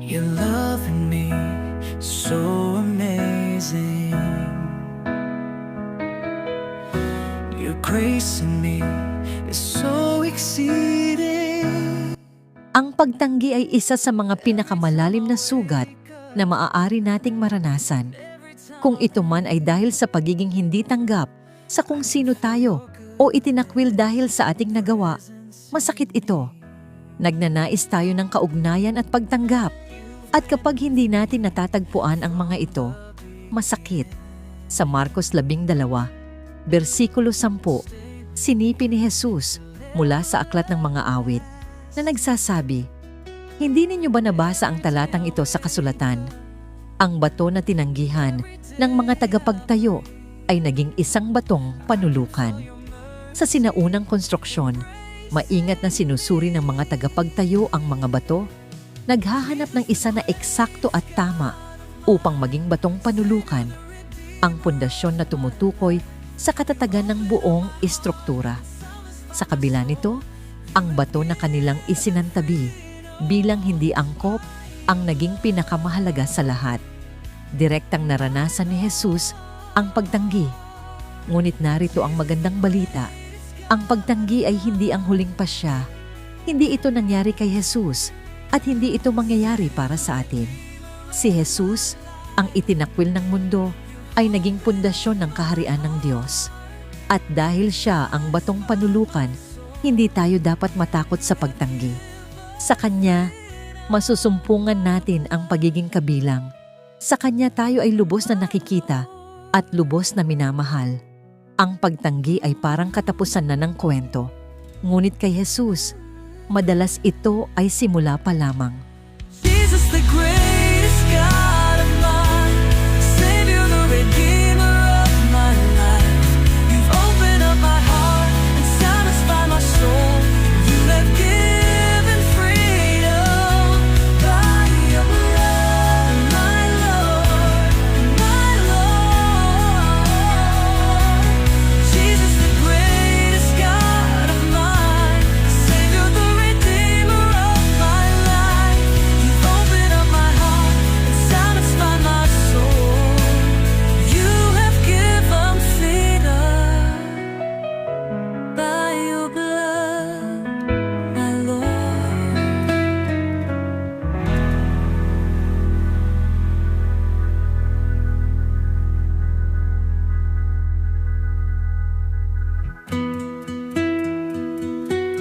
Your love in me so amazing. Your grace in me is so exceeding. Ang pagtanggi ay isa sa mga pinakamalalim na sugat na maaari nating maranasan. Kung ito man ay dahil sa pagiging hindi tanggap sa kung sino tayo o itinakwil dahil sa ating nagawa, masakit ito. Nagnanais tayo ng kaugnayan at pagtanggap. At kapag hindi natin natatagpuan ang mga ito, masakit. Sa Marcos 12, versikulo 10, sinipi ni Jesus mula sa aklat ng mga awit na nagsasabi, "Hindi ninyo ba nabasa ang talatang ito sa kasulatan? Ang bato na tinanggihan ng mga tagapagtayo ay naging isang batong panulukan." Sa sinaunang konstruksyon, maingat na sinusuri ng mga tagapagtayo ang mga bato, naghahanap ng isa na eksakto at tama upang maging batong panulukan, ang pundasyon na tumutukoy sa katatagan ng buong istruktura. Sa kabila nito, ang bato na kanilang isinantabi bilang hindi angkop ang naging pinakamahalaga sa lahat. Direktang naranasan ni Jesus ang pagtanggi. Ngunit narito ang magandang balita. Ang pagtanggi ay hindi ang huling pasya. Hindi ito nangyari kay Jesus at hindi ito mangyayari para sa atin. Si Jesus, ang itinakwil ng mundo, ay naging pundasyon ng kaharian ng Diyos. At dahil siya ang batong panulukan, hindi tayo dapat matakot sa pagtanggi. Sa Kanya, masusumpungan natin ang pagiging kabilang. Sa Kanya tayo ay lubos na nakikita at lubos na minamahal. Ang pagtanggi ay parang katapusan na ng kwento. Ngunit kay Jesus, madalas ito ay simula pa lamang. Jesus the great.